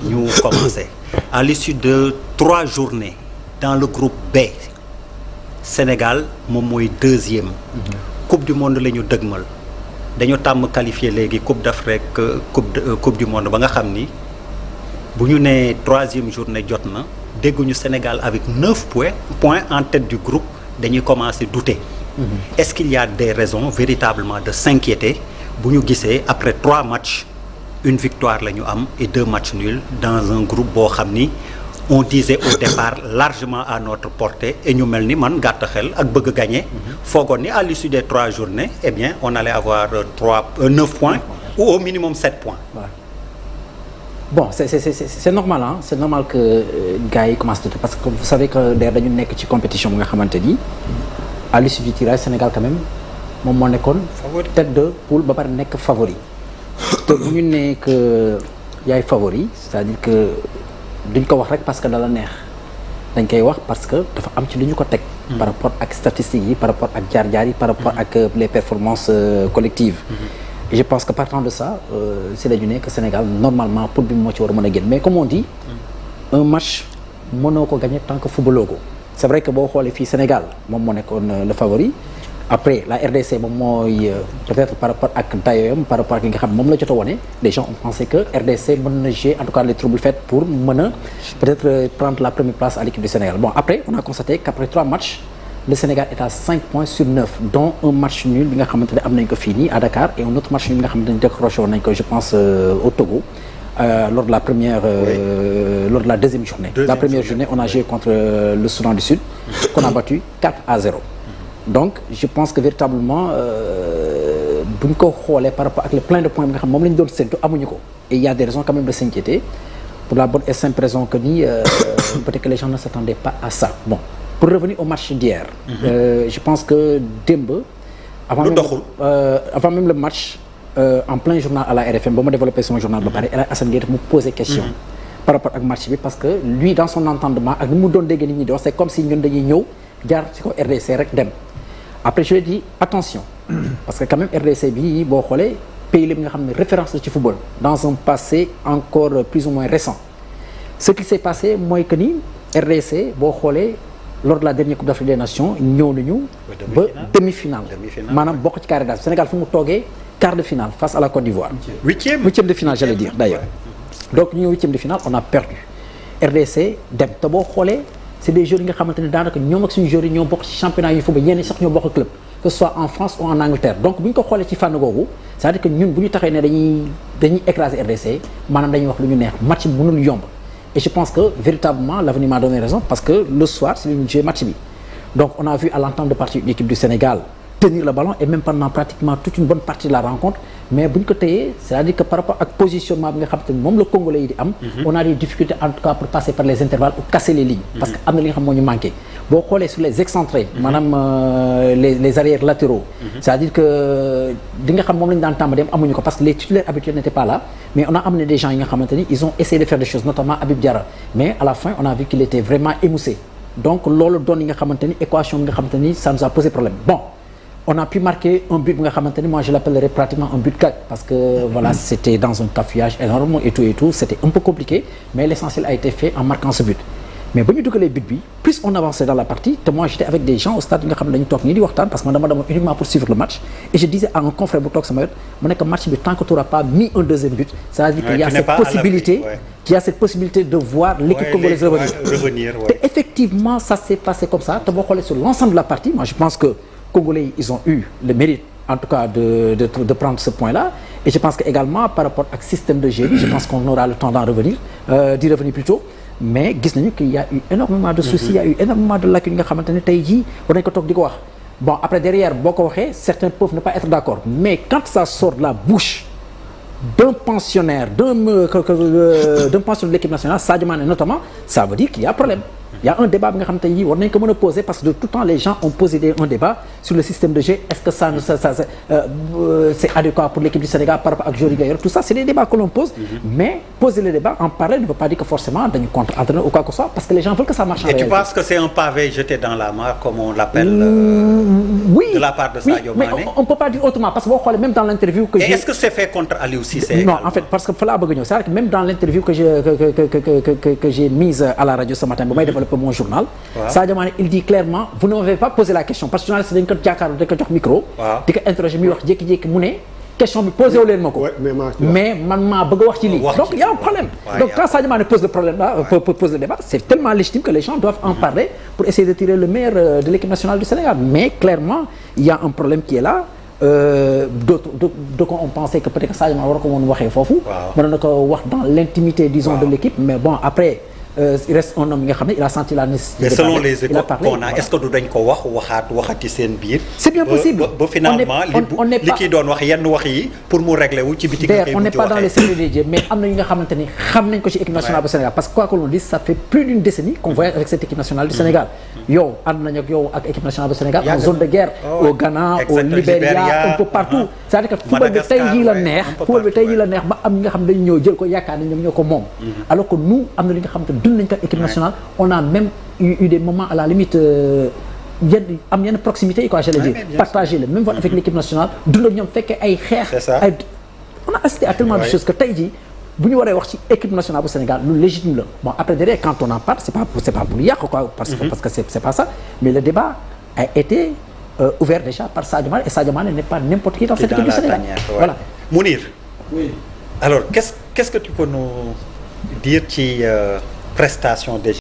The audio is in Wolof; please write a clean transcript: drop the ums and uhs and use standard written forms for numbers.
ñu commencé à l'issue de 3 journées dans le groupe B Sénégal moom mooy deuxième coupe du monde la ñu dëgmal dañu tàmm qualifié léegi coupe d'Afrique coupe du monde ba nga xam ni bu ñu nee 3e journée jot na dégguñu Sénégal avec 9 points en tête du groupe dañuy commencer douter. Est-ce qu'il y a des raisons véritablement de s'inquiéter bu ñu gisee après 3 matchs une victoire la ñu am et 2 matchs nuls dans un groupe boo xam ni on disait au départ largement à notre portée et ñu mel ni man gàtt xel ak bëgg gagner foogoon ni à l'issue des 3 journées eh bien on allait avoir 9 points ou au minimum 7 points. Ouais. Bon c'est normal hein, c'est normal que gars yi commencent parce que vous savez que d'ailleurs dañu nekk ci compétition bi nga xamante ni à l'issue du tirage Sénégal quand même moom moo nekkoon tête de poule ba pare nekk favori te bu ñu nee que yaay favori c'est-à-dire que duñ ko wax rek parce que dala neex dañ koy wax parce que dafa am ci lu ñu ko teg par rapport ak statistiques yi par rapport ak jaar-jaar yi par rapport ak les performances collectives et je pense que partant de ça c'est la ñu ne que Sénégal normalement pour bi moo ci war a mën a génn mais comme on dit un match mënoo ko gagner tant que footballoo ko c'est vrai que boo xoolee fii Sénégal moom moo nekkoon le favori après la RDC moom mooy peut-être par rapport ak dayoyam par rapport ak li nga xam moom la jot a wone les gens ont pensé que RDC mën na jouer en tout cas les troubles faits pour mën a peut-être prendre la première place à l'équipe du Sénégal bon après on a constaté qu'après 3 matchs le Sénégal est à 5 points sur 9 dont un match nul bi nga xamante ne am nañ ko fii nii à Dakar et un autre match nul bi nga xamante ne décroché woon nañ ko je pense au Togo lors de la première lors de la deuxième journée. La première journée on a joué contre le Soudan du Sud qu'on a battu 4-0 donc je pense que véritablement bu ñu ko xoolee par rapport ak le plein de points bi nga xam moom la ñu doon séntu amuñu ko et il y a des raisons quand même de s'inquiéter pour la bonne et simple raison que ni peut-être que les gens ne s'attendaient pas à ça bon pour revenir au match d'hier je pense que démb avant même le match en plein journal à la RFM ba ma développé son journal ba pare El Hadj Assane Gueye daf mu poser question par rapport ak match bi parce que lui dans son entendement ak ni mu doon dégg nit ñi di wax c'est comme si ñun dañuy ñëw jaar ci ko RDC rek dem après je lui ai dit attention parce que quand même RDC bi boo xoolee pays la bi nga xam ne référence la ci football dans un passé encore plus ou moins récent ce qui s'est passé mooy que ni RDC boo xoolee lors de la dernière Coupe d'Afrique des Nations ñëw nañu ba demi-finale maanaam bokk ci carré d'as Sénégal fu mu toogee quart de finale face à la Côte d'Ivoire huitième de finale j'allais dire d'ailleurs donc ñu ñëw huitième de finale on a perdu RDC dem te boo xoolee c'est des joueurs yi nga xamante ne daanaka ñoom ak suñu joueurs yi ñoo bokk ci championnat yu football ñenn sax ñoo bokk club que ce soit en France ou en Angleterre donc bu ñu ko xoolee ci fànn googu c'est-à-dire que ñun bu ñu taxee ne dañuy écraser RDC maanaam dañuy wax lu ñu neex match bi mënul yomb et je pense que véritablement l'avenir m'a donné raison parce que le soir c'est ñu joué match bi donc on a vu à l'entame de partie l'équipe du Sénégal tenir le ballon et même pendant pratiquement toute une bonne partie de la rencontre mais bu ñu ko téyee c'est-à-dire que par rapport ak positionnement bi nga xam te moom la Congolais yi di am on a des difficultés en tout cas pour passer par les intervalles ou casser les lignes parce que am na li nga xam moo ñu manqué boo xoolee sur les excentrés maanaam les arrières latéraux c'est-à-dire que li nga xam moom la ñu daan tàmm dem amuñu ko parce que les titulaires habituels n'étaient pas là mais on a amené des gens yi nga xamante ni ils ont essayé de faire des choses notamment Habib Diarra mais à la fin on a vu qu'il était vraiment émoussé donc loolu doon yi nga xamante ni équation bi nga xamante ni ça nous a posé problème bon on a pu marquer un but bi nga xamante ni moi je l'appellerais pratiquement un but gag parce que voilà c'était dans un cafouillage énorme et tout c'était un peu compliqué mais l'essentiel a été fait en marquant ce but mais ba ñu dugalee but bi plus on avançait dans la partie te moi j'étais avec des gens au stade yi nga xam ne dañu toog nii di waxtaan parce que man dama demoon uniquement pour suivre le match et je disais à un confrère bu toog sama wet mu nekk match bi tant que tu n'auras pas mis un deuxième but c'est-à-dire qu'il y a cette possibilité qu'il y a cette possibilité de voir l'équipe congolaise revenir te effectivement ça s'est passé comme ça te boo xoolee sur l'ensemble de la partie moi je pense que Congolais ils ont eu le mérite en tout cas de prendre ce point-là et je pense que également par rapport ak système de jeu je pense qu'on aura le temps d'y revenir plus tôt mais gis nañu qu'il y a eu énormément de soucis il y a eu énormément de lacunes nga xamante ne tey jii war nañu ko toog di ko wax bon après derrière boo ko waxee certains peuvent ne pas être d'accord mais quand ça sort de la bouche d'un pensionnaire d'un pensionnaire de l'équipe nationale Sadio Mané notamment ça veut dire qu'il y a problème Il y a un débat bi nga xam te ni war nañ ko mën a poser parce que de tout temps les gens ont posé un débat sur le système de jeu est-ce que ça c'est adéquat pour l'équipe du Sénégal par rapport ak joueurs yi nga yor tout ça c'est des débats que l'on pose mais poser le débat en parler ne veut pas dire que forcément dañu contre entraîneur ou quoi que ce soit parce que les gens veulent que ça marche en réalité. Et tu penses que c'est un pavé jeté dans la mare comme on l'appelle oui, de la part de Sadio Mané? Mais on peut pas dire autrement parce que boo xoolee même dans l'interview que est-ce que c'est fait contre Aliou Cissé? Non, en fait parce que fa laa bëgg ñëw c'est-à-dire que même dans l'interview que j'ai mise à la radio ce matin ba may développer mon journal. Sadio Mané il dit clairement vous ne m'avez pas posé la question parce que journaliste dañ ko jàkkaarloo dañ ko jox micro. di ko interroger muy wax jékki-jékki mu ne question bi posé wu leen ma ko. mais man maa bëgg a wax ci lii. donc il y a un problème. Donc quand Sadio Mané pose le problème là pose le débat c'est tellement légitime que les gens doivent en parler pour essayer de tirer le meilleur de l'équipe nationale du Sénégal mais clairement il y a un problème qui est là. D'autres on pensait que peut-être que Sadio Mané war ko woon waxee foofu. mën na ko wax dans l'intimité disons de l'équipe mais bon après. Il reste un homme nga xam ne il a senti la nécessité. Mais selon les échos qu'on a est-ce que du dañ ko waxati seen biir. C'est bien possible. ba finalement li kii doon wax yenn wax yi pour mu régler wu ci biti. On n'est pas dans les secrets des dieux mais am na ñi nga xamante ni xam nañ ko ci équipe nationale du Sénégal parce que quoi que l'on dise ça fait plus d'une décennie qu'on voyage avec cette équipe nationale du Sénégal. yow ànd nañu ak yow ak équipe nationale du Sénégal en zone de guerre. au Ghana au Libéria un peu partout. c'est-à-dire que football bi tey jii la neex. football bi tey jii la neex ba am ñi nga xam dañu ñëw jël ko yaakaar ne ñoom ñoo ko moom. alors que nous am na li nga xamante dund nañ ko équipe nationale on a même eu des moments à la limite yenn proximité quoi j'allais dire partager le même vote avec l'équipe nationale dund ak ñoom fekkee ay xeex ay on a assisté à tellement de choses que tey jii bu ñu waree wax ci équipe nationale bu Sénégal lu légitime la bon après derrière quand on en parle c'est pas pour ñu yàq quoi parce que c'est pas ça mais le débat a été ouvert déjà par Sadio Mané et Sadio Mané n'est pas n'importe qui dans cette équipe du Sénégal voilà. Mounir. Oui. Alors qu'est-ce que tu peux nous dire ci prestation des